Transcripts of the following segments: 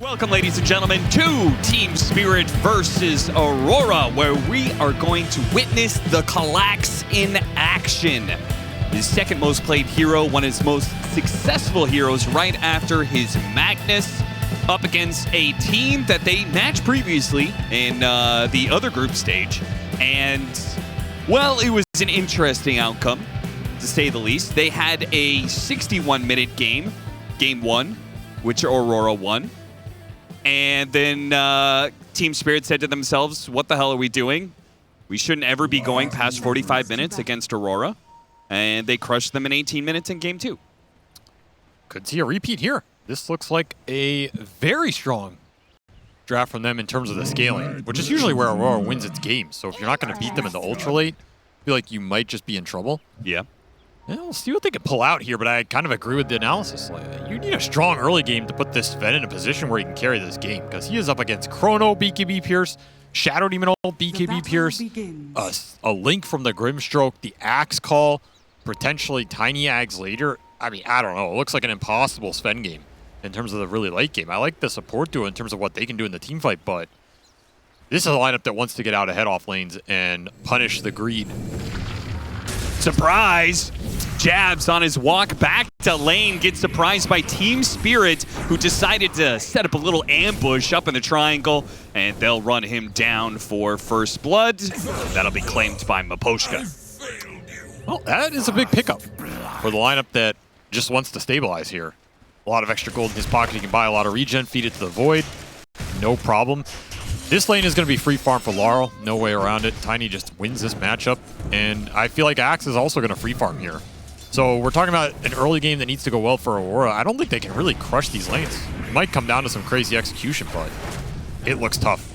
Welcome, ladies and gentlemen, to Team Spirit versus Aurora, where we are going to witness the Kallax in action. His second most played hero, one of his most successful heroes right after his Magnus, up against a team that they matched previously in the other group stage. And, well, it was an interesting outcome, to say the least. They had a 61-minute game, game one, which Aurora won. And then Team Spirit said to themselves, what the hell are we doing? We shouldn't ever be going past 45 minutes against Aurora. And they crushed them in 18 minutes in game two. Could see a repeat here. This looks like a very strong draft from them in terms of the scaling, which is usually where Aurora wins its games. So if you're not going to beat them in the ultra late, I feel like you might just be in trouble. Yeah. Yeah, we'll see what they can pull out here, but I kind of agree with the analysis. Like, you need a strong early game to put this Sven in a position where he can carry this game, because he is up against Chrono, BKB Pierce, Shadow Demon ult, BKB Pierce, a Link from the Grimstroke, the Axe Call, potentially Tiny Ags later. I mean, I don't know. It looks like an impossible Sven game in terms of the really late game. I like the support duo in terms of what they can do in the team fight, but this is a lineup that wants to get out ahead off lanes and punish the greed. Surprise! Jabs on his walk back to lane gets surprised by Team Spirit, who decided to set up a little ambush up in the triangle, and they'll run him down for first blood. That'll be claimed by Maposhka. Well, that is a big pickup for the lineup that just wants to stabilize here. A lot of extra gold in his pocket. He can buy a lot of regen, feed it to the Void. No problem. This lane is going to be free farm for Laurel. No way around it. Tiny just wins this matchup. And I feel like Axe is also going to free farm here. So we're talking about an early game that needs to go well for Aurora. I don't think they can really crush these lanes. It might come down to some crazy execution, but it looks tough.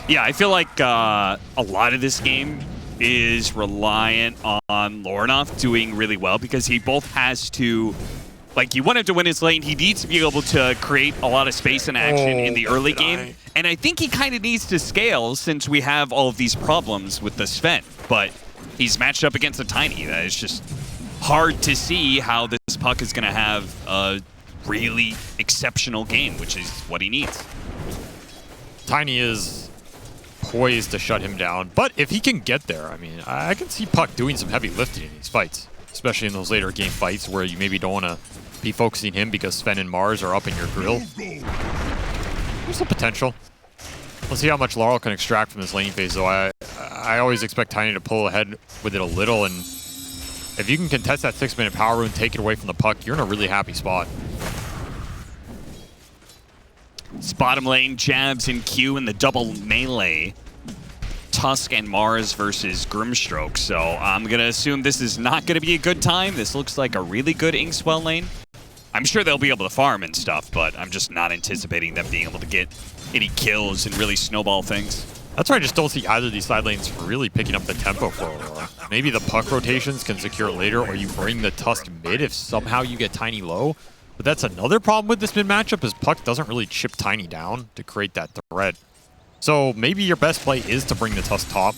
Yeah, I feel like a lot of this game is reliant on Lornoff doing really well, because he both has to, like, you want him to win his lane, he needs to be able to create a lot of space and action in the early game. And I think he kind of needs to scale, since we have all of these problems with the Sven. But he's matched up against a Tiny. That is just hard to see how this puck is going to have a really exceptional game, which is what he needs. Tiny is poised to shut him down, but if he can get there, I mean, I can see Puck doing some heavy lifting in these fights, especially in those later game fights where you maybe don't want to be focusing him because Sven and Mars are up in your grill. There's some potential. Let's see how much Laurel can extract from this laning phase, though. I always expect Tiny to pull ahead with it a little, and if you can contest that 6-minute power rune, take it away from the puck, you're in a really happy spot. It's bottom lane, Jabs and Q in the double melee. Tusk and Mars versus Grimstroke. So I'm going to assume this is not going to be a good time. This looks like a really good Inkswell lane. I'm sure they'll be able to farm and stuff, but I'm just not anticipating them being able to get any kills and really snowball things. That's why I just don't see either of these side lanes really picking up the tempo for Aurora. Maybe the puck rotations can secure it later, or you bring the Tusk mid if somehow you get Tiny low. But that's another problem with this mid matchup, is Puck doesn't really chip Tiny down to create that threat. So maybe your best play is to bring the Tusk top,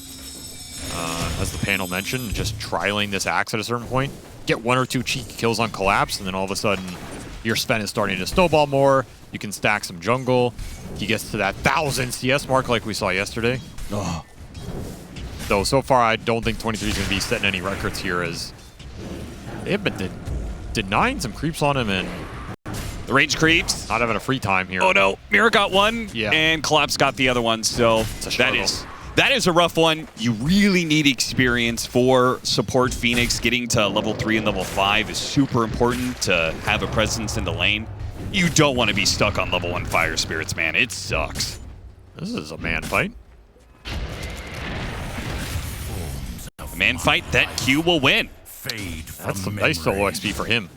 as the panel mentioned, just tri-lane this Axe at a certain point. Get 1 or 2 cheeky kills on Collapse, and then all of a sudden your Sven is starting to snowball more. You can stack some jungle. He gets to that 1,000 CS mark like we saw yesterday. Oh. Though so far I don't think 23 is going to be setting any records here, as they have been denying some creeps on him, and the range creeps. Not having a free time here. Oh no, Mira got one, yeah, and Collapse got the other one, so that is a rough one. You really need experience for support Phoenix. Getting to level 3 and level 5 is super important to have a presence in the lane. You don't want to be stuck on level 1 Fire Spirits, man. It sucks. This is a man fight. A man fight that Q will win. That's some nice solo XP for him.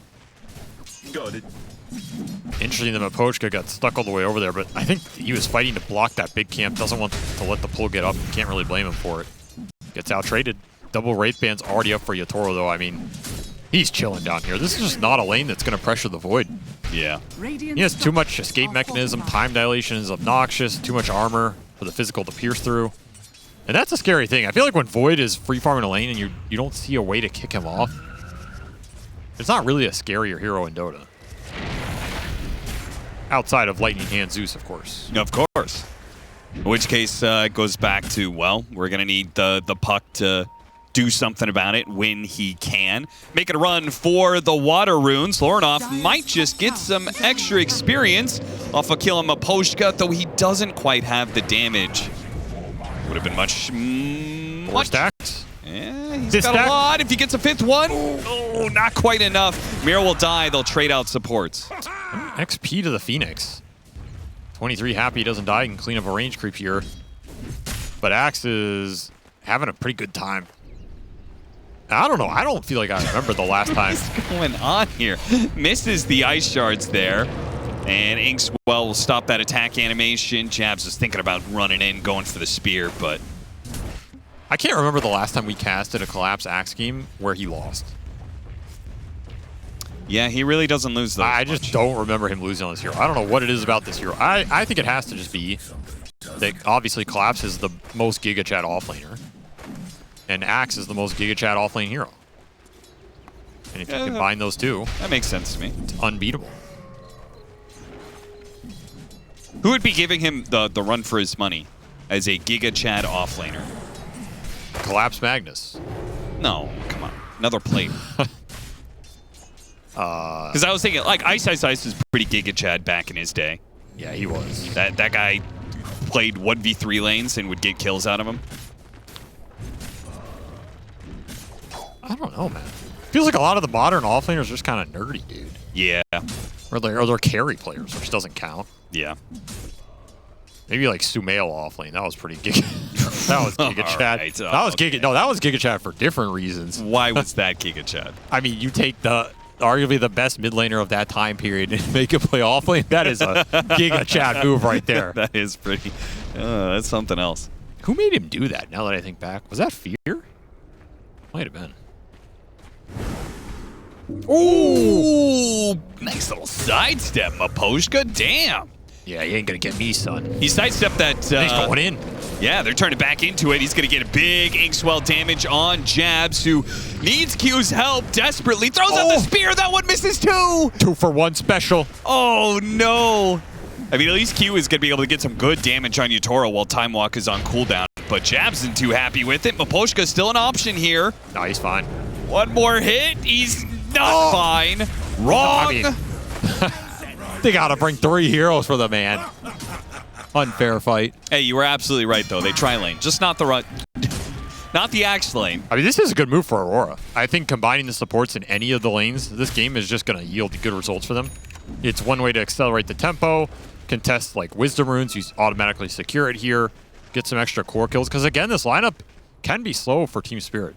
Interesting that Maposhka got stuck all the way over there, but I think he was fighting to block that big camp. Doesn't want to let the pull get up. Can't really blame him for it. Gets out-traded. Double Wraith Band's already up for Yatoro, though. I mean, he's chilling down here. This is just not a lane that's going to pressure the Void. Yeah. He has too much escape mechanism. Time dilation is obnoxious. Too much armor for the physical to pierce through. And that's a scary thing. I feel like when Void is free farming a lane and you don't see a way to kick him off, it's not really a scarier hero in Dota. Outside of Lightning Hand Zeus, of course. Of course. In which case, it goes back to, well, we're going to need the puck to do something about it when he can. Make it a run for the water runes. Lornoff might just get some extra experience off a kill on Maposhka, though he doesn't quite have the damage. Would have been much... Four stacks. Yeah, he's got a lot. If he gets a fifth one, oh, not quite enough. Mira will die. They'll trade out supports. XP to the Phoenix. 23 happy he doesn't die. He can clean up a range creep here. But Axe is having a pretty good time. I don't know. I don't feel like I remember the last time. What's going on here? Misses the ice shards there. And Inkswell will stop that attack animation. Jabs is thinking about running in, going for the spear, but... I can't remember the last time we casted a Collapse Axe game where he lost. Yeah, he really doesn't lose those I just don't remember him losing on this hero. I don't know what it is about this hero. I think it has to just be that obviously Collapse is the most Giga Chat offlaner. And Axe is the most Giga Chat offlane hero. And if you combine those two, that makes sense to me. It's unbeatable. Who would be giving him the run for his money as a Giga Chad offlaner? Collapse Magnus. No, come on. Another plate. Because I was thinking, like, Ice was pretty Giga Chad back in his day. Yeah, he was. That guy played 1v3 lanes and would get kills out of him. I don't know, man. Feels like a lot of the modern offlaners are just kind of nerdy, dude. Yeah. Or they're carry players, which doesn't count. Yeah. Maybe like Sumail offlane. That was pretty Giga. That was Giga Chad. Right. That was Giga. No, that was Giga Chad for different reasons. Why was that Giga Chad? I mean, you take arguably the best mid laner of that time period and make him play offlane. That is a Giga Chad move right there. That is pretty. That's something else. Who made him do that? Now that I think back, was that Fear? Might have been. Ooh, nice little sidestep, Maposhka. Damn. Yeah, he ain't gonna get me, son. He sidestepped that. He's going in. Yeah, they're turning back into it. He's gonna get a big Inkswell damage on Jabs, who needs Q's help desperately. Throws out the spear. That one misses too. 2-for-1 special. Oh no. I mean, at least Q is gonna be able to get some good damage on Yatoro while Time Walk is on cooldown. But Jabs isn't too happy with it. Maposhka's still an option here. No, he's fine. One more hit. He's not fine. Wrong. I mean, they gotta bring 3 heroes for the man. Unfair fight. Hey, you were absolutely right though. They try lane, just not the run, not the axe lane. I mean, this is a good move for Aurora. I think combining the supports in any of the lanes, this game is just gonna yield good results for them. It's one way to accelerate the tempo, contest like Wisdom Runes, you automatically secure it here, get some extra core kills. Because again, this lineup can be slow for Team Spirit.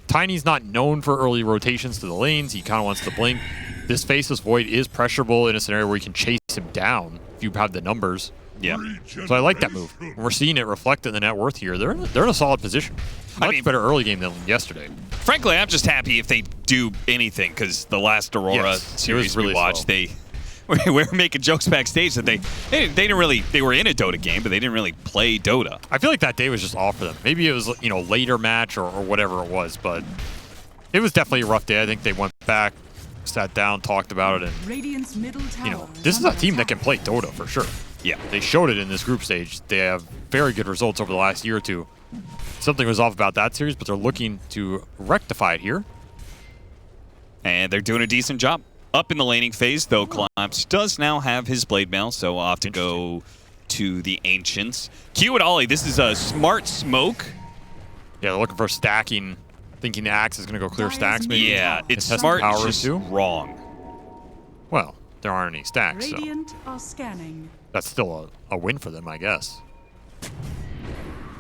Tiny's not known for early rotations to the lanes. He kind of wants to blink. This Faceless Void is pressurable in a scenario where you can chase him down if you have the numbers. Yeah. So I like that move. And we're seeing it reflected in the net worth here. They're in a solid position. Much better early game than yesterday. Frankly, I'm just happy if they do anything, because the last Aurora series really we watched, slow. we were making jokes backstage that they didn't really, they were in a Dota game, but they didn't really play Dota. I feel like that day was just off for them. Maybe it was, you know, later match or whatever it was, but it was definitely a rough day. I think they went back, sat down, talked about it, and you know, this is a team that can play Dota for sure. Yeah. They showed it in this group stage. They have very good results over the last year or two. Something was off about that series, but they're looking to rectify it here. And they're doing a decent job. Up in the laning phase, though, Collapse does now have his Blade Mail, so I'll have to go to the Ancients. Q and Ollie, this is a smart smoke. Yeah, they're looking for stacking, thinking the Axe is going to go clear stacks, maybe. Yeah, it's test smart, powers just too. wrong. Well, there aren't any stacks, so Radiant are scanning. that's still a win for them, I guess.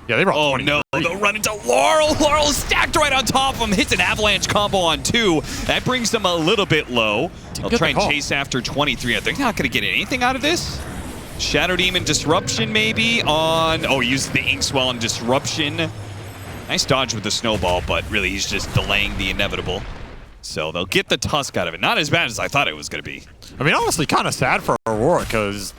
Yeah, they brought Oh 23. no, they'll run into Laurel. Laurel stacked right on top of him, hits an avalanche combo on 2. That brings them a little bit low. They'll try and chase after 23. They're not going to get anything out of this. Shadow Demon Disruption maybe on... Oh, he used the Inkswell and Disruption. Nice dodge with the snowball, but really he's just delaying the inevitable. So they'll get the Tusk out of it. Not as bad as I thought it was going to be. I mean, honestly, kind of sad for Aurora, because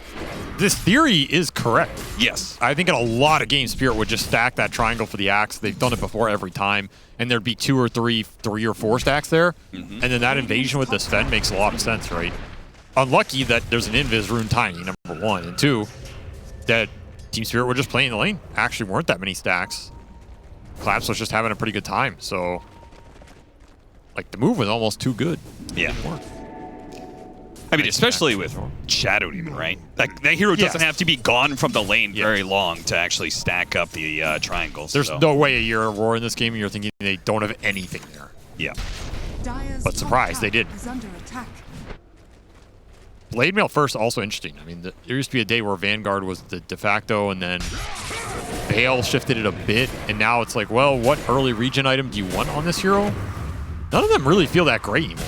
this theory is correct. Yes. I think in a lot of games, Spirit would just stack that triangle for the Axe. They've done it before every time, and there'd be 2 or 3 or 4 stacks there. And then that invasion with the Sven makes a lot of sense, right? unlucky that there's an invis rune tiny, number one. And two, that Team Spirit were just playing the lane. Actually weren't that many stacks. Collapse was just having a pretty good time. So, like, the move was almost too good. Yeah. I mean, especially with Shadow Demon, right? Like, that hero doesn't have to be gone from the lane very long to actually stack up the triangles. There's no way you're Aurora in this game and you're thinking they don't have anything there. Yeah. But surprise, they did. Blade Mail first, also interesting. I mean, there used to be a day where Vanguard was the de facto, and then Veil shifted it a bit, and now it's like, well, what early region item do you want on this hero? None of them really feel that great anymore.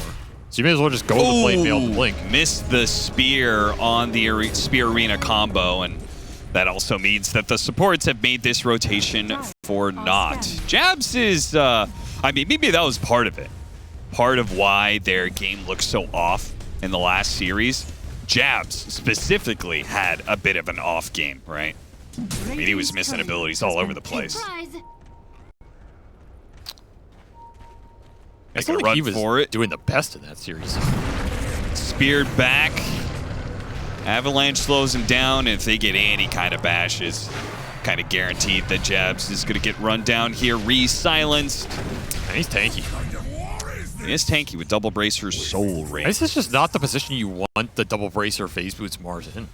So you may as well just go with the Blade Mail and Blink. Missed the spear on the Spear Arena combo, and that also means that the supports have made this rotation for naught. Jabs is, I mean, maybe that was part of it. Part of why their game looks so off in the last series. Jabs specifically had a bit of an off game, right? I mean, he was missing abilities all over the place. I still think he was doing the best in that series. Speared back. Avalanche slows him down, and if they get any kind of bash, it's kind of guaranteed that Jabs is going to get run down here, re-silenced. And he's tanky. He is tanky with double bracer soul ring. This is just not the position you want the double bracer phase boots Mars in.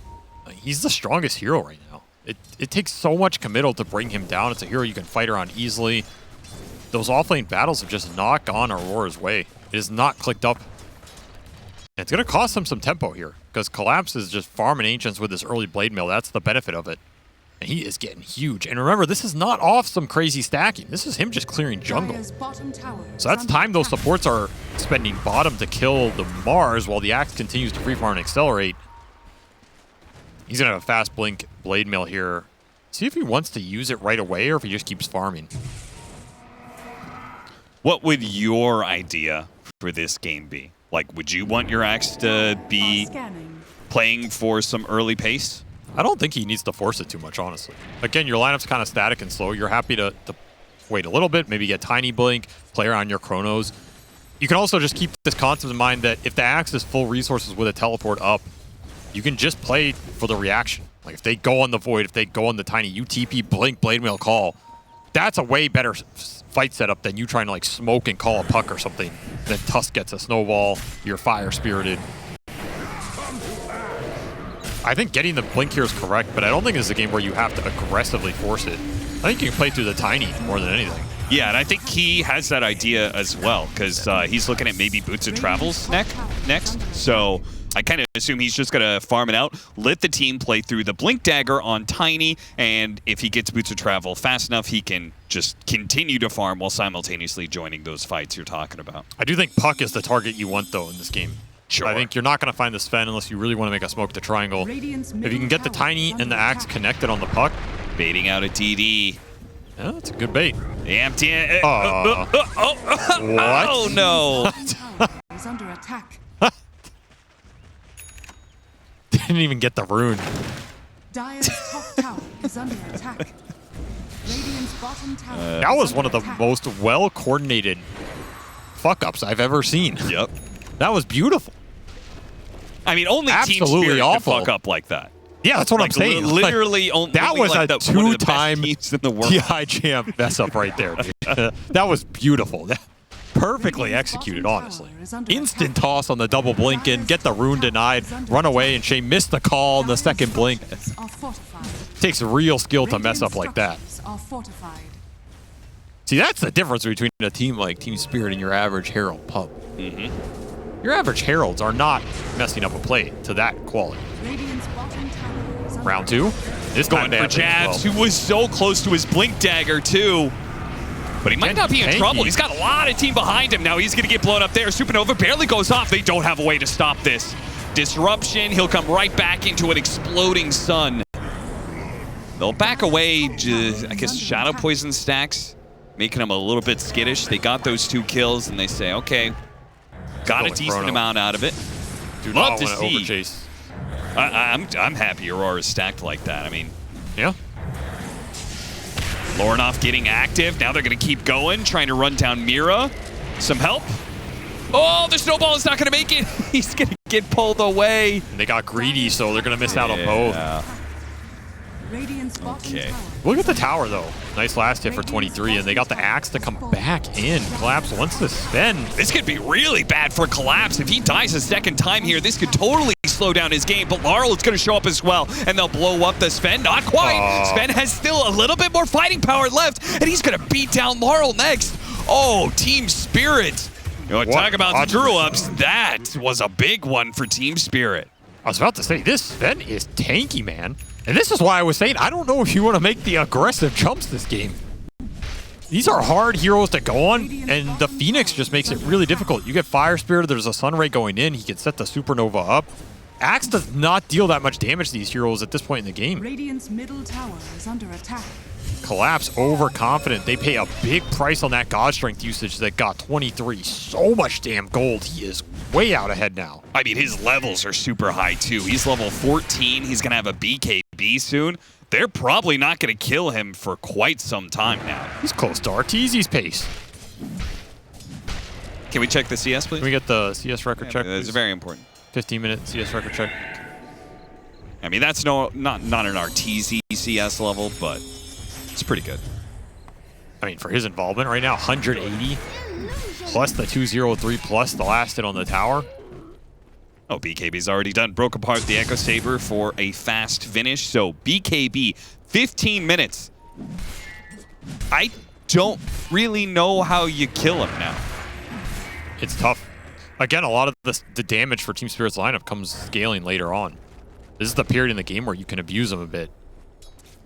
Like, he's the strongest hero right now. It takes so much committal to bring him down. It's a hero you can fight around easily. Those offlane battles have just not gone Aurora's way. It is not clicked up. And it's going to cost him some tempo here, because Collapse is just farming Ancients with this early Blade Mail. That's the benefit of it. And he is getting huge. And remember, this is not off some crazy stacking. This is him just clearing jungle. So that's time those supports are spending bottom to kill the Mars while the Axe continues to free farm and accelerate. He's going to have a fast blink Blade Mail here. See if he wants to use it right away or if he just keeps farming. What would your idea for this game be? Like, would you want your Axe to be playing for some early pace? I don't think he needs to force it too much, honestly. Again, your lineup's kind of static and slow. You're happy to wait a little bit, maybe get tiny blink, play around your chronos. You can also just keep this concept in mind that if the Axe is full resources with a teleport up, you can just play for the reaction. Like, if they go on the Void, if they go on the tiny UTP, blink, Blade Mail, call, that's a way better fight setup than you trying to like smoke and call a puck or something. Then Tusk gets a snowball, you're fire spirited. I think getting the blink here is correct, but I don't think it's a game where you have to aggressively force it. I think you can play through the tiny more than anything. Yeah, and I think he has that idea as well, because he's looking at maybe Boots of Travels next. So I kind of assume he's just going to farm it out, let the team play through the Blink Dagger on Tiny, and if he gets Boots of Travel fast enough, he can just continue to farm while simultaneally joining those fights you're talking about. I do think Puck is the target you want, though, in this game. Sure. I think you're not going to find the Sven unless you really want to make a smoke the triangle. If you can get the Tiny and the Axe connected on the Puck. Baiting out a DD. Yeah, that's a good bait. Empty. What? Oh, no. Is under attack. Didn't even get the rune. Dire's top tower is under attack. Radiant's bottom tower. That was one of the most well-coordinated fuck-ups I've ever seen. Yep. That was beautiful. I mean, only Team Spirit can fuck up like that. Yeah, that's what I'm saying. Literally, only that was like a two-time TI Jam mess-up right there. That was beautiful. Perfectly executed, honestly. Instant toss on the double blink in, get the rune denied, run away, and Shay missed the call in the second blink. Takes real skill to mess up like that. See, that's the difference between a team like Team Spirit and your average Herald pub. Your average Heralds are not messing up a play to that quality. Round two. This going for Jabs, who was so close to his Blink Dagger, too. But he might not be in trouble. He's got a lot of team behind him now. He's going to get blown up there. Supernova barely goes off. They don't have a way to stop this. Disruption. He'll come right back into an exploding sun. They'll back away. I guess Shadow Poison stacks, making them a little bit skittish. They got those 2 kills, and they say, okay, got a decent amount out of it. Love to see. I'm happy Aurora's stacked like that. I mean, yeah. Lornoff getting active. Now they're going to keep going, trying to run down Mira. Some help. Oh, the snowball is not going to make it. He's going to get pulled away. And they got greedy, so they're going to miss out on both. Radiant's bottom Okay. tower. Look at the tower, though. Nice last hit for 23, and they got the axe to come back in. Collapse wants to spend. This could be really bad for Collapse. If he dies a second time here, this could totally slow down his game. But Laurel is going to show up as well, and they'll blow up the Sven. Not quite. Sven has still a little bit more fighting power left, and he's going to beat down Laurel next. Oh, Team Spirit. Talk about screw-ups. That was a big one for Team Spirit. I was about to say, this Sven is tanky, man. And this is why I was saying, I don't know if you want to make the aggressive jumps this game. These are hard heroes to go on, and the Phoenix just makes it really difficult. You get Fire Spirit, there's a Sun Ray going in, he can set the Supernova up. Axe does not deal that much damage to these heroes at this point in the game. Radiant's middle tower is under attack. Collapse overconfident. They pay a big price on that God Strength usage that got 23. So much damn gold. He is way out ahead now. I mean, his levels are super high, too. He's level 14. He's going to have a BKB soon. They're probably not going to kill him for quite some time now. He's close to Arteezy's pace. Can we check the CS, please? Can we get the CS record check? That's very important. 15-minute CS record check. I mean, that's not an Arteezy CS level, but it's pretty good. I mean, for his involvement right now, 180 plus the 203 plus the last hit on the tower. Oh, BKB's already done. Broke apart the Echo Saber for a fast finish. So BKB, 15 minutes. I don't really know how you kill him now. It's tough. Again, a lot of the damage for Team Spirit's lineup comes scaling later on. This is the period in the game where you can abuse them a bit.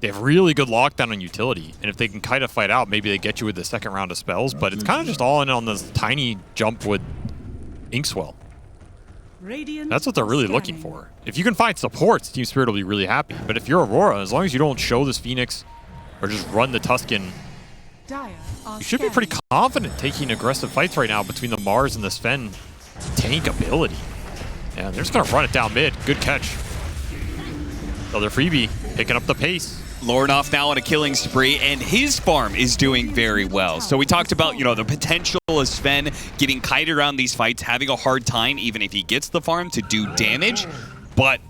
They have really good lockdown on utility, and if they can kind of fight out, maybe they get you with the second round of spells, but it's kind of just all in on this tiny jump with Inkswell. That's what they're really looking for. If you can find supports, Team Spirit will be really happy. But if you're Aurora, as long as you don't show this Phoenix or just run the Tuscan, you should be pretty confident taking aggressive fights right now between the Mars and the Sven tank ability. Yeah, they're just going to run it down mid. Good catch. Another freebie, picking up the pace. Lornoff now on a killing spree, and his farm is doing very well. So we talked about, the potential of Sven getting kited around these fights, having a hard time, even if he gets the farm, to do damage. But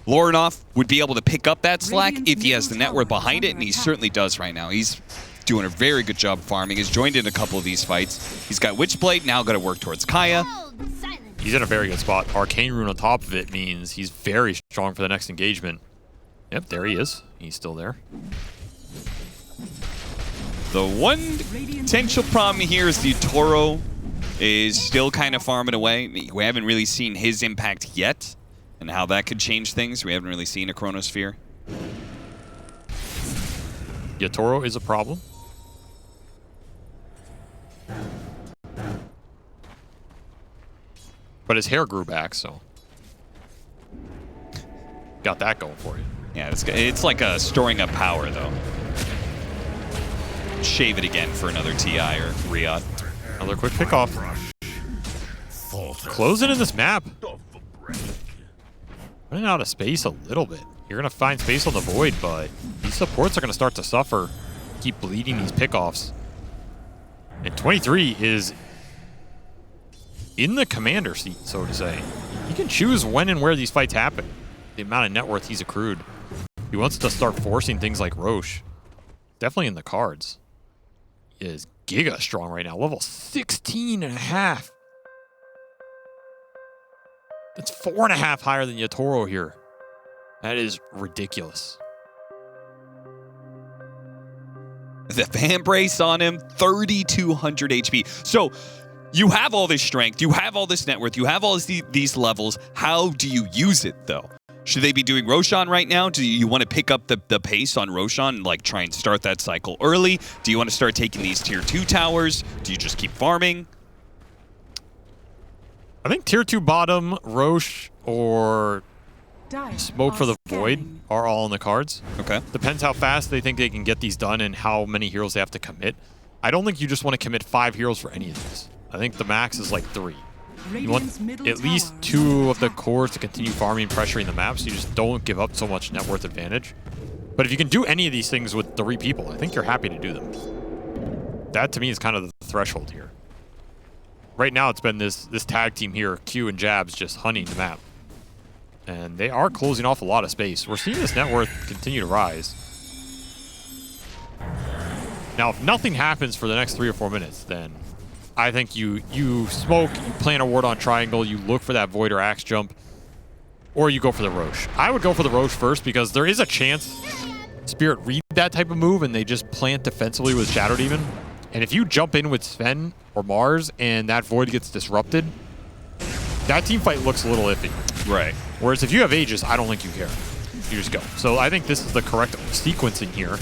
Lornoff would be able to pick up that slack if he has the net worth behind it, and he certainly does right now. He's doing a very good job farming. He's joined in a couple of these fights. He's got Witchblade, now got to work towards Kaya. He's in a very good spot. Arcane Rune on top of it means he's very strong for the next engagement. Yep, there he is. He's still there. The one potential problem here is the Toro is still kind of farming away. We haven't really seen his impact yet, and how that could change things. We haven't really seen a Chronosphere. Yeah, Toro is a problem. But his hair grew back, so got that going for you. Yeah, it's like storing up power, though. Shave it again for another TI or Riyadh. Another quick pickoff. Closing in this map. Running out of space a little bit. You're going to find space on the Void, but these supports are going to start to suffer. Keep bleeding these pickoffs. And 23 is in the commander seat, so to say. He can choose when and where these fights happen. The amount of net worth he's accrued. He wants to start forcing things like Roche. Definitely in the cards. He is giga strong right now. Level 16.5. That's 4.5 higher than Yatoro here. That is ridiculous. The fan brace on him, 3,200 HP. So you have all this strength, you have all this net worth, you have all these levels. How do you use it, though? Should they be doing Roshan right now? Do you want to pick up the pace on Roshan and like try and start that cycle early? Do you want to start taking these tier 2 towers? Do you just keep farming? I think tier 2 bottom, Roche, or Smoke for the Void are all in the cards. Okay. Depends how fast they think they can get these done and how many heroes they have to commit. I don't think you just want to commit 5 heroes for any of these. I think the max is like 3. You want at least 2 of the cores to continue farming, pressuring the map, so you just don't give up so much net worth advantage. But if you can do any of these things with 3 people, I think you're happy to do them. That, to me, is kind of the threshold here. right now it's been this tag team here, Q and Jabs, just hunting the map. And they are closing off a lot of space. We're seeing this net worth continue to rise. Now, if nothing happens for the next 3 or 4 minutes, then I think you smoke, you plant a ward on triangle, you look for that Void or Axe jump, or you go for the Roche. I would go for the Roche first because there is a chance Spirit read that type of move and they just plant defensively with Shadow Demon. And if you jump in with Sven or Mars and that Void gets disrupted, that team fight looks a little iffy. Right. Whereas if you have Aegis, I don't think you care. You just go. So I think this is the correct sequencing here.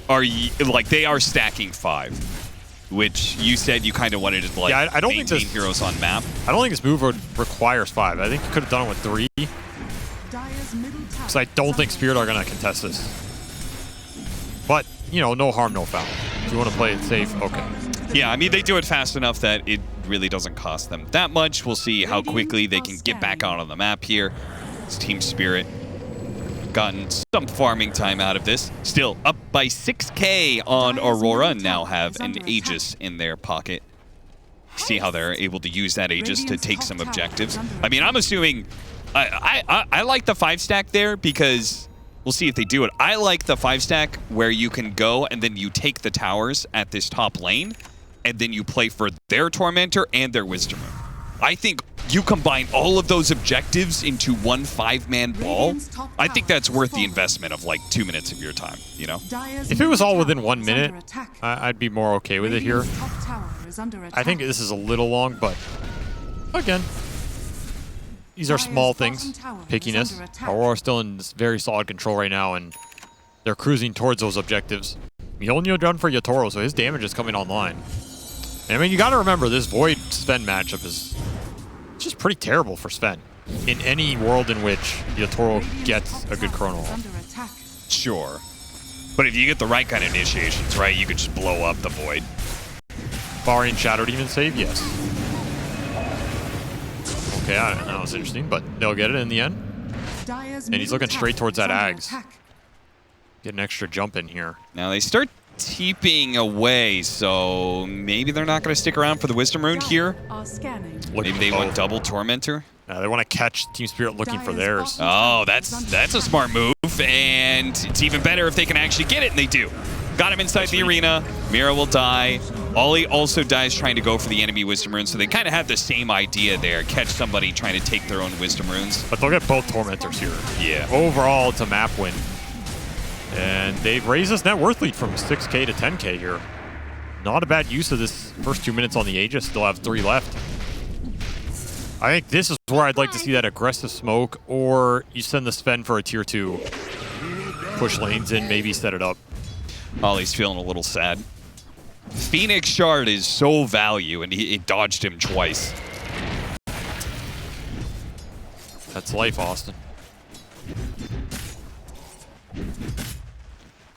Are you, like, they are stacking 5, which you said you kind of wanted to, like, yeah, I don't maintain think this, heroes on map. I don't think this move requires 5. I think you could have done it with 3. Because I don't think Spirit are going to contest this. But, you know, no harm, no foul. If you want to play it safe, okay. Yeah, I mean, they do it fast enough that it really doesn't cost them that much. We'll see how quickly they can get back out on the map here. It's Team Spirit gotten some farming time out of this. Still up by 6K on Aurora and now have an Aegis in their pocket. See how they're able to use that Aegis to take some objectives. I mean, I'm assuming... I like the 5-stack there because... We'll see if they do it. I like the 5-stack where you can go and then you take the towers at this top lane and then you play for their Tormentor and their Wisdom Rune. I think you combine all of those objectives into one 5-man ball. I think that's worth the investment of like 2 minutes of your time, you know? If it was all within 1 minute, I'd be more okay with it here. I think this is a little long, but again, these are small things. Pickiness. Aurora still in this very solid control right now, and they're cruising towards those objectives. Mjolnir done for Yatoro, so his damage is coming online. And I mean, you got to remember, this Void Sven matchup is just pretty terrible for Sven. In any world in which Yatoro gets a good chrono off. Sure. But if you get the right kind of initiations, right, you could just blow up the Void. Barring Shadow Demon save, yes. Okay, I don't know, it's interesting, but they'll get it in the end. And he's looking straight towards that Ags. Get an extra jump in here. Now they start teeping away, so maybe they're not going to stick around for the Wisdom Rune here. Maybe they want double Tormentor. They want to catch Team Spirit looking for theirs. Oh, that's a smart move, and it's even better if they can actually get it, and they do. Got him inside the arena. Mira will die. Ollie also dies trying to go for the enemy Wisdom Runes, so they kind of have the same idea there. Catch somebody trying to take their own Wisdom Runes. But they'll get both Tormentors here. Yeah. Overall, it's a map win. And they've raised this net worth lead from 6K to 10K here. Not a bad use of this first 2 minutes on the Aegis. Still have 3 left. I think this is where I'd like to see that aggressive smoke, or you send the Sven for a tier 2. Push lanes in, maybe set it up. Ollie's feeling a little sad. Phoenix Shard is so value, and he dodged him twice. That's life, Austin.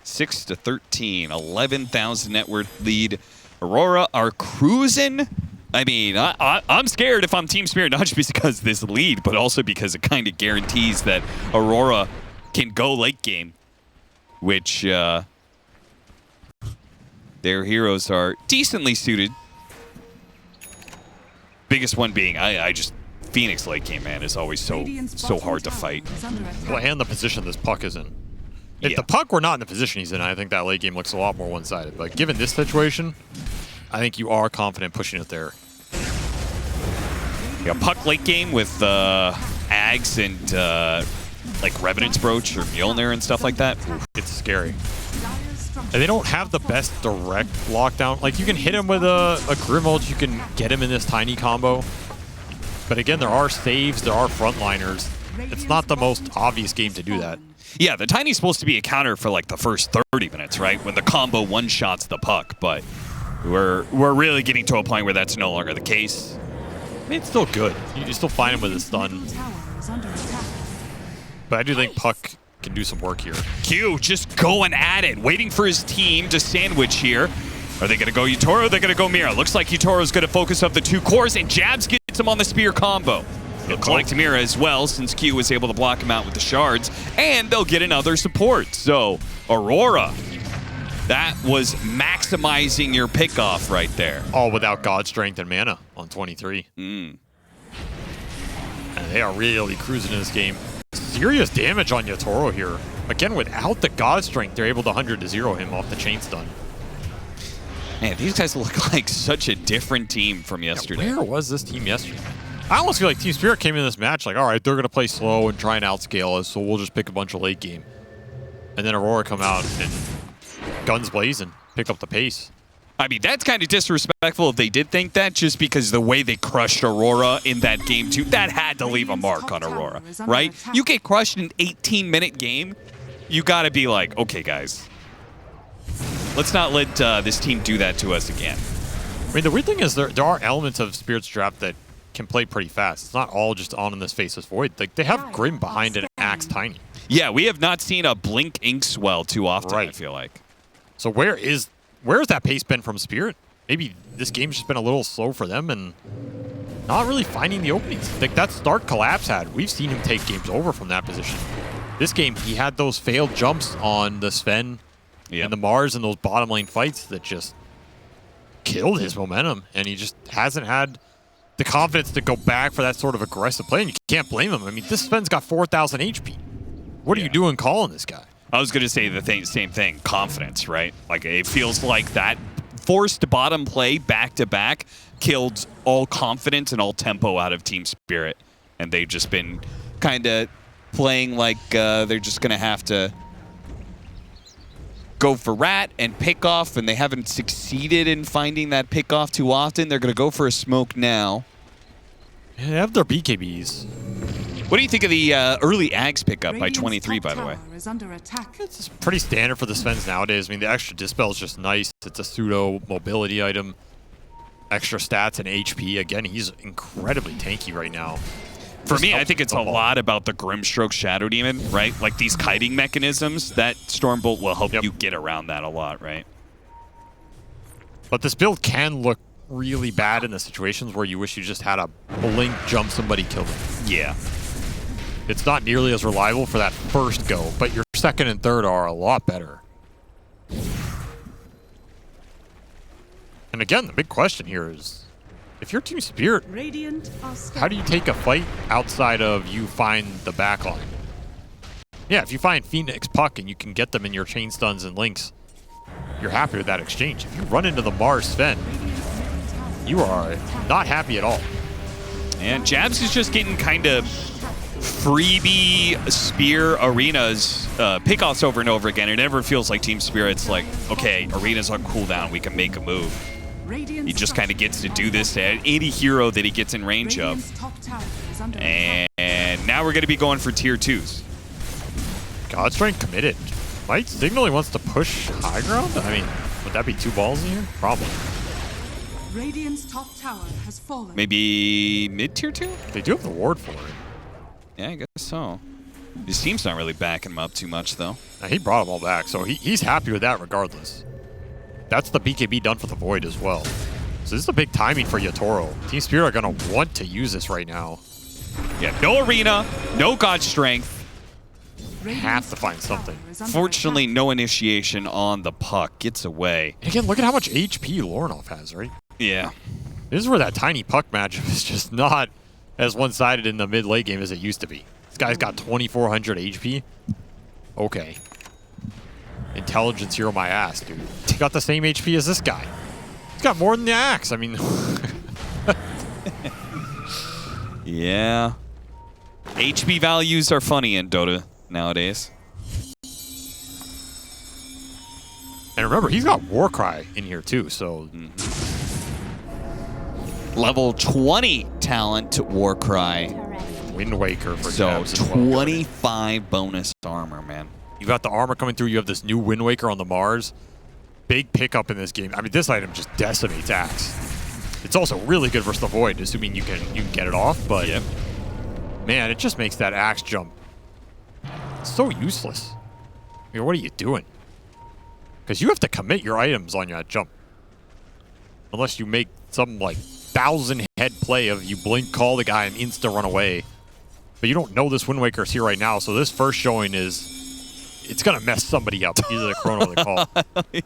6 to 13, 11,000 net worth lead. Aurora are cruising. I mean, I'm scared if I'm Team Spirit, not just because of this lead, but also because it kind of guarantees that Aurora can go late game, which their heroes are decently suited. Biggest one being, I just Phoenix late game, man, is always so hard to fight. Well, and the position this puck is in. If the puck were not in the position he's in, I think that late game looks a lot more one-sided. But given this situation, I think you are confident pushing it there. Yeah, puck late game with Ags and like Revenant's Brooch or Mjolnir and stuff like that. Oof. It's scary. And they don't have the best direct lockdown. Like, you can hit him with a Grimald, you can get him in this tiny combo. But again, there are saves, there are frontliners. It's not the most obvious game to do that. Yeah, the Tiny's supposed to be a counter for like the first 30 minutes, right? When the combo one-shots the puck, but we're really getting to a point where that's no longer the case. I mean, it's still good. You still find him with a stun. But I do think Puck can do some work here. Q just going at it, waiting for his team to sandwich here. Are they going to go Yatoro or are they going to go Mira? Looks like Yatoro's going to focus up the 2 cores, and Jabs gets him on the spear combo. He'll collect Mira as well, since Q was able to block him out with the shards, and they'll get another support. So Aurora That was maximizing your pickoff right there. All without God Strength and Mana on 23. And they are really cruising in this game. Serious damage on Yatoro here. Again, without the God Strength, they're able to 100-0 him off the chain stun. Man, these guys look like such a different team from yesterday. Yeah, where was this team yesterday? I almost feel like Team Spirit came in this match like, all right, they're going to play slow and try and outscale us, so we'll just pick a bunch of late game. And then Aurora come out and guns blazing, pick up the pace. I mean, that's kind of disrespectful if they did think that, just because the way they crushed Aurora in that game, too, that had to leave a mark on Aurora, right? You get crushed in an 18-minute game, you got to be like, okay, guys, let's not let this team do that to us again. I mean, the weird thing is there are elements of Spirit's draft that can play pretty fast. It's not all just on in this Faceless Void. Like, they have Grim behind an Axe Tiny. Yeah, we have not seen a Blink Inkswell too often, I feel like. So where has that pace been from Spirit? Maybe this game's just been a little slow for them and not really finding the openings. Like that start Collapse had, we've seen him take games over from that position. This game, he had those failed jumps on the Sven and the Mars and those bottom lane fights that just killed his momentum, and he just hasn't had the confidence to go back for that sort of aggressive play, and you can't blame him. I mean, this Sven's got 4,000 HP. What are you doing calling this guy? I was going to say the same thing, confidence, right? Like, it feels like that forced bottom play back-to-back killed all confidence and all tempo out of Team Spirit. And they've just been kind of playing like they're just going to have to go for rat and pick off, and they haven't succeeded in finding that pick off too often. They're going to go for a smoke now. Yeah, they have their BKBs. What do you think of the early Ags pickup by 23, by the way? It's pretty standard for the Svens nowadays. I mean, the extra Dispel is just nice. It's a pseudo mobility item. Extra stats and HP. Again, he's incredibly tanky right now. For me, I think it's a lot about the Grimstroke Shadow Demon, right? Like these kiting mechanisms, that Stormbolt will help you get around that a lot, right? But this build can look really bad in the situations where you wish you just had a blink jump somebody kill them. Yeah. It's not nearly as reliable for that first go, but your second and third are a lot better. And again, the big question here is, if you're Team Spirit, how do you take a fight outside of you find the backline? Yeah, if you find Phoenix Puck and you can get them in your chain stuns and links, you're happy with that exchange. If you run into the Mars Sven, you are not happy at all. And Jabs is just getting kind of freebie spear arenas pickoffs over and over again. It never feels like Team Spirit's like, okay, arena's on cooldown, we can make a move. He just kind of gets to do this at any hero that he gets in range of. And now we're going to be going for tier 2s. God Strength committed. Might signal he wants to push high ground? I mean, would that be 2 balls in here? Probably. Radiant's top tower has fallen. Maybe mid-tier 2? They do have the ward for it. Yeah, I guess so. His team's not really backing him up too much, though. Now, he brought them all back, so he's happy with that regardless. That's the BKB done for the Void as well. So this is a big timing for Yatoro. Team Spirit are going to want to use this right now. Yeah, no arena, no God Strength. Have to find something. Fortunately, no initiation on the puck. Gets away. And again, look at how much HP Lorinov has, right? Yeah. This is where that tiny puck matchup is just not as one-sided in the mid-late game as it used to be. This guy's got 2,400 HP. Okay. Intelligence hero my ass, dude. He got the same HP as this guy. He's got more than the axe. I mean... Yeah. HP values are funny in Dota nowadays. And remember, he's got Warcry in here too, so... Level 20 talent Warcry. Wind Waker for So Jabs as well. 25 bonus armor, man. You've got the armor coming through. You have this new Wind Waker on the Mars. Big pickup in this game. I mean, this item just decimates Axe. It's also really good versus the Void, assuming you can get it off. But man, it just makes that Axe jump so useless. I mean, what are you doing? Because you have to commit your items on that jump, unless you make some like 1,000-head play of you blink, call the guy, and insta run away. But you don't know this Wind Waker's here right now, so this first showing is it's going to mess somebody up, either the chrono or the call.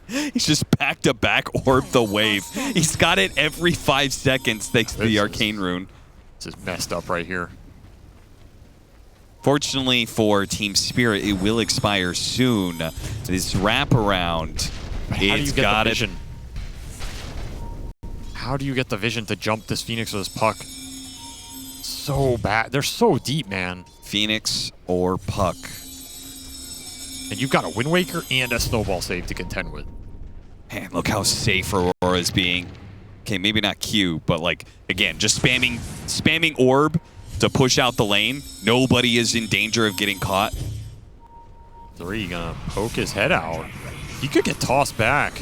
He's just back-to-back orb the wave. He's got it every 5 seconds thanks to the arcane rune. This is messed up right here. Fortunately for Team Spirit, it will expire soon. This wraparound, it's got it. How do you get the vision to jump this Phoenix or this Puck? So bad. They're so deep, man. Phoenix or Puck. And you've got a Wind Waker and a Snowball save to contend with. Man, look how safe Aurora is being. Okay, maybe not Q, but like, again, just spamming orb to push out the lane. Nobody is in danger of getting caught. 3 gonna poke his head out. He could get tossed back.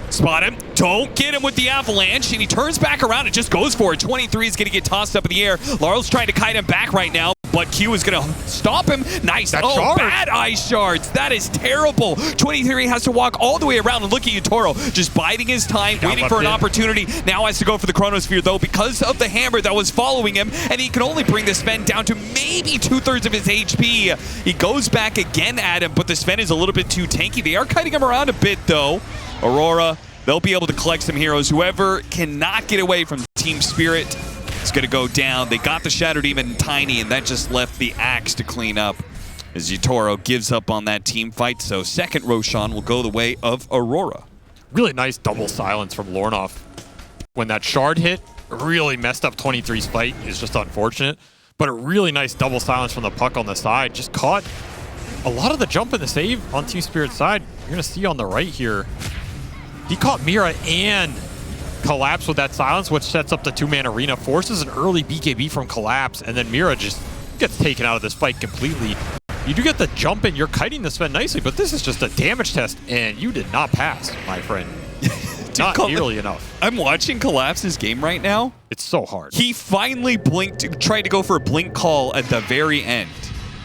Spot him. Don't get him with the avalanche. And he turns back around and just goes for it. 23 is going to get tossed up in the air. Laurel's trying to kite him back right now, but Q is going to stop him. Nice. Bad ice shards. That is terrible. 23 has to walk all the way around, and look at Toro just biding his time, waiting for an opportunity. Now has to go for the Chronosphere, though, because of the hammer that was following him, and he can only bring the Sven down to maybe 2/3 of his HP. He goes back again at him, but the Sven is a little bit too tanky. They are kiting him around a bit, though. Aurora, they'll be able to collect some heroes. Whoever cannot get away from Team Spirit is going to go down. They got the Shadow Demon Tiny, and that just left the Axe to clean up as Yutoro gives up on that team fight. So second Roshan will go the way of Aurora. Really nice double silence from Lornoff. When that shard hit, really messed up 23's fight. It's just unfortunate. But a really nice double silence from the Puck on the side. Just caught a lot of the jump and the save on Team Spirit's side. You're going to see on the right here. He caught Mira and Collapse with that silence, which sets up the 2-man arena, forces an early BKB from Collapse, and then Mira just gets taken out of this fight completely. You do get the jump in, you're kiting the Sven nicely, but this is just a damage test, and you did not pass, my friend. Not nearly enough. I'm watching Collapse's game right now. It's so hard. He finally blinked, tried to go for a blink call at the very end.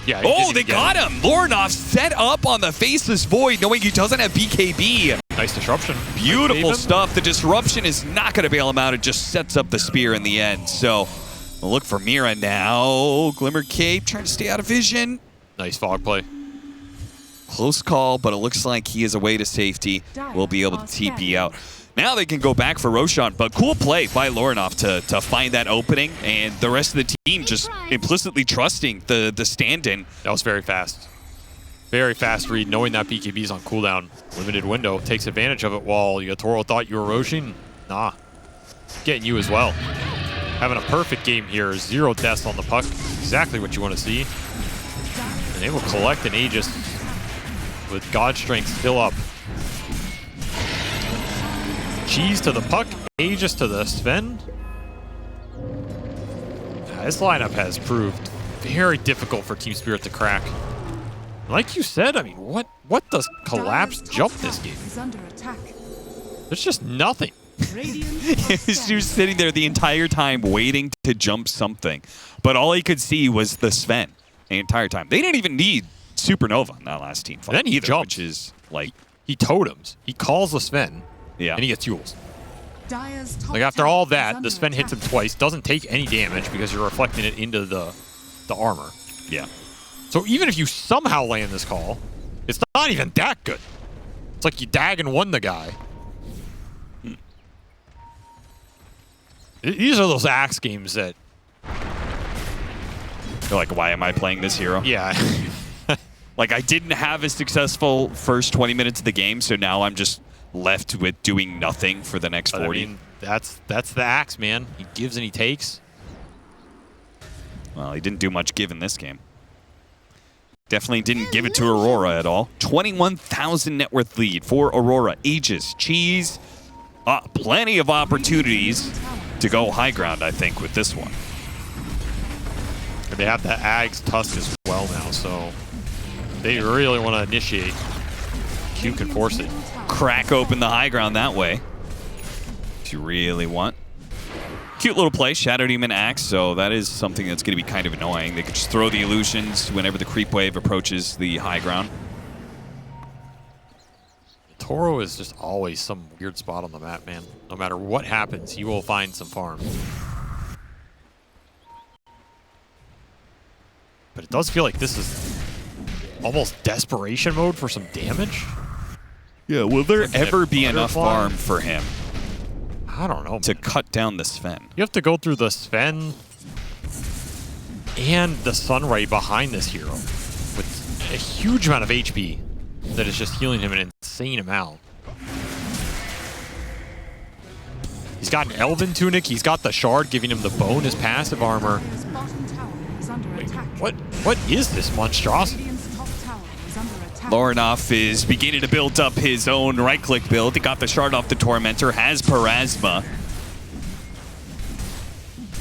Yeah. Oh, they got him. Lornoff set up on the Faceless Void, knowing he doesn't have BKB. Nice disruption. Beautiful stuff. The disruption is not going to bail him out. It just sets up the spear in the end. So we'll look for Mira now. Glimmer Cape trying to stay out of vision. Nice fog play. Close call, but it looks like he is away to safety. We'll be able to TP out. Now they can go back for Roshan, but cool play by Lornoff to find that opening, and the rest of the team just implicitly trusting the stand-in. That was very fast. Very fast read, knowing that BKB's on cooldown. Limited window, takes advantage of it while Yutoro thought you were Roshan. Nah, getting you as well. Having a perfect game here, 0 deaths on the Puck. Exactly what you want to see. And they will collect an Aegis with God Strength still up. Cheese to the Puck, Aegis to the Sven. This lineup has proved very difficult for Team Spirit to crack. Like you said, I mean, what does Collapse jump this game? There's just nothing. He was sitting there the entire time waiting to jump something, but all he could see was the Sven the entire time. They didn't even need Supernova in that last team fight. And then he jumps. Which is like, he totems. He calls the Sven. Yeah. And he gets Yules. Like after all that, the Sven hits him twice, doesn't take any damage because you're reflecting it into the armor. Yeah. So even if you somehow land this call, it's not even that good. It's like you dag and won the guy. These are those Axe games that... You're like, why am I playing this hero? Yeah. Like, I didn't have a successful first 20 minutes of the game, so now I'm just left with doing nothing for the next 40. I mean, that's the Axe, man. He gives and he takes. Well, he didn't do much give in this game. Definitely didn't give it to Aurora at all. 21,000 net worth lead for Aurora. Aegis, Cheese, plenty of opportunities to go high ground, I think, with this one. And they have the Ag's Tusk as well now, so they really want to initiate. Q can force it. Crack open the high ground that way, if you really want. Cute little play, Shadow Demon Axe, so that is something that's going to be kind of annoying. They could just throw the illusions whenever the creep wave approaches the high ground. Toro is just always some weird spot on the map, man. No matter what happens, he will find some farm. But but it does feel like this is almost desperation mode for some damage. Yeah, will there Something ever like be enough butterfly? farm for him I don't know, to man. cut down the Sven? You have to go through the Sven and the Sunray behind this hero with a huge amount of HP that is just healing him an insane amount. He's got an Elven Tunic, he's got the Shard giving him the bonus passive armor. Dire's bottom tower is under attack. What is this monstrosity? Radiant's top tower is under attack. Lornoff is beginning to build up his own right-click build. He got the shard off the Tormentor, has Parasma.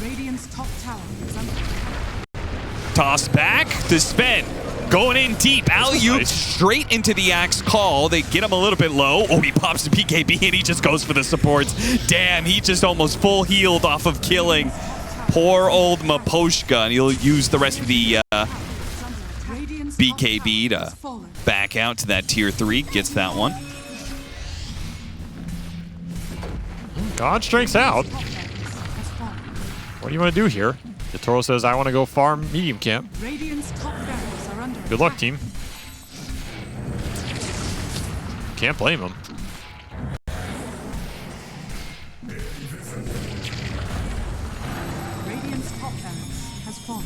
Radiant's top tower is under attack. Toss back, the Sven. Going in deep, alley-oop nice. straight into the Axe Call. They get him a little bit low. Oh, he pops the PKB and he just goes for the supports. Damn, he just almost full healed off of killing poor old Maposhka, and he'll use the rest of the Radiant's BKB top tower to has fallen. back out to that tier 3. Gets that one. God strength's out. Top barracks has fallen. What do you want to do here? Yatoro says, I want to go farm medium camp. Radiant's top barracks are under Good luck, attack. team. Can't blame him. Radiant's top barracks has fallen.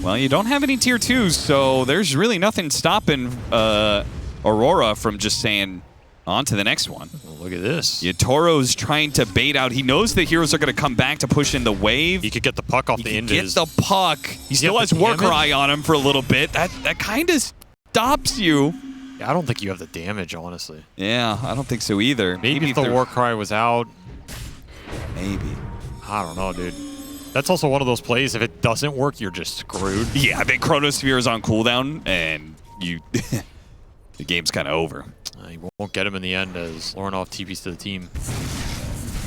Well, you don't have any tier 2s, so there's really nothing stopping Aurora from just saying, on to the next one. Well, look at this. Yatoro's trying to bait out. He knows the heroes are going to come back to push in the wave. He could get the puck off the end of Get his... the puck. He still have has the Worker damage? Eye on him for a little bit. That kind of stops you. I don't think you have the damage, honestly. Yeah, I don't think so either. Maybe if the they're- war cry was out. Maybe. I don't know, dude. That's also one of those plays. If it doesn't work, you're just screwed. Yeah, I think Chronosphere is on cooldown, and you the game's kind of over. You won't get him in the end as Lornoff TPs to the team.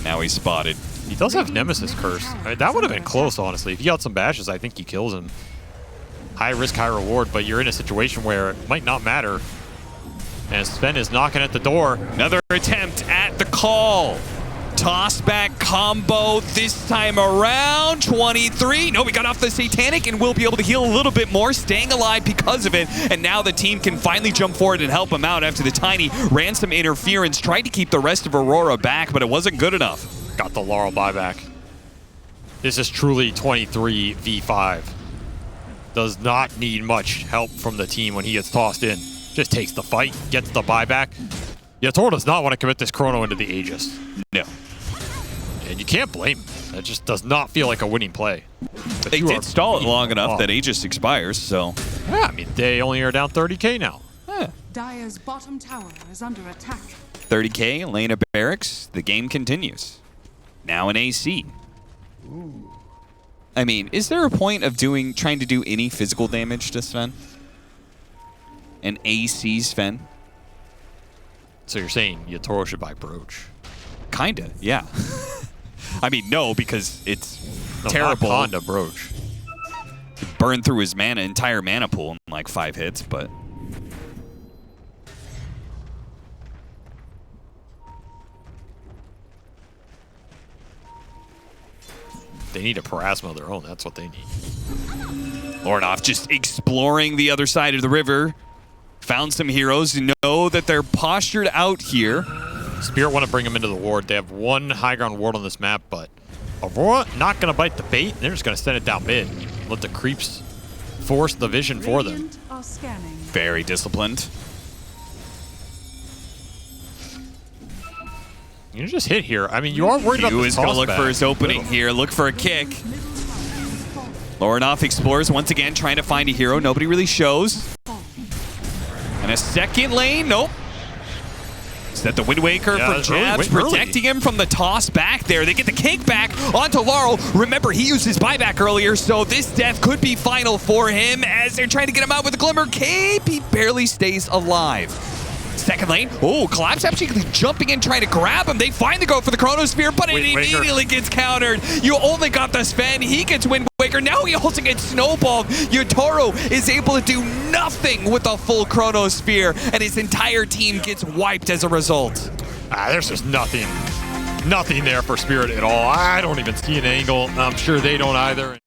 Now he's spotted. He does have Nemesis Curse. I mean, that would have been close, honestly. If he got some bashes, I think he kills him. High risk, high reward, but you're in a situation where it might not matter. And Sven is knocking at the door. Another attempt at the call. Toss back combo this time around. 23. No, we got off the Satanic and we'll be able to heal a little bit more, staying alive because of it. And now the team can finally jump forward and help him out after the Tiny ran some interference, tried to keep the rest of Aurora back, but it wasn't good enough. Got the Laurel buyback. This is truly 23 v5. Does not need much help from the team when he gets tossed in. Just takes the fight, gets the buyback. Yatoro does not want to commit this Chrono into the Aegis. No. And you can't blame him. That just does not feel like a winning play. But They you did are stall it beating long them enough up. that Aegis expires, so. Yeah, I mean, they only are down 30k now. Dire's bottom tower is under attack. 30k, lane of barracks, the game continues. Now an AC. I mean, is there a point of trying to do any physical damage to Sven? An AC Sven? So you're saying Yatoro should buy Brooch? Kinda, yeah. I mean, no, because it's No, terrible. not Honda, Brooch. Burn through his entire mana pool in like 5 hits, but They need a Parasma of their own. That's what they need. Lornoff just exploring the other side of the river. Found some heroes who know that they're postured out here. Spirit want to bring them into the ward. They have one high ground ward on this map, but Aurora not going to bite the bait. They're just going to send it down mid. Let the creeps force the vision for them. Radiant are scanning. Very disciplined. You just hit here. I mean, you are worried about Q this is going to toss look back. for his opening here, look for a kick. Middle tower has fallen. Lornoff explores once again, trying to find a hero. Nobody really shows. And a second lane, nope. Is that the Wind Waker Yeah, from it's early, Jabs, early. protecting him from the toss back there. They get the cake back onto Laurel. Remember, he used his buyback earlier, so this death could be final for him as they're trying to get him out with a Glimmer Cape. He barely stays alive. Second lane. Oh, Collapse actually jumping in, trying to grab him. They finally go for the Chronosphere, but it Wind Waker. immediately gets countered. You only got the Sven. He gets Wind Waker. Now he also gets snowballed. Yatoro is able to do nothing with the full Chronosphere, and his entire team gets wiped as a result. There's just nothing Nothing there for Spirit at all. I don't even see an angle. I'm sure they don't either.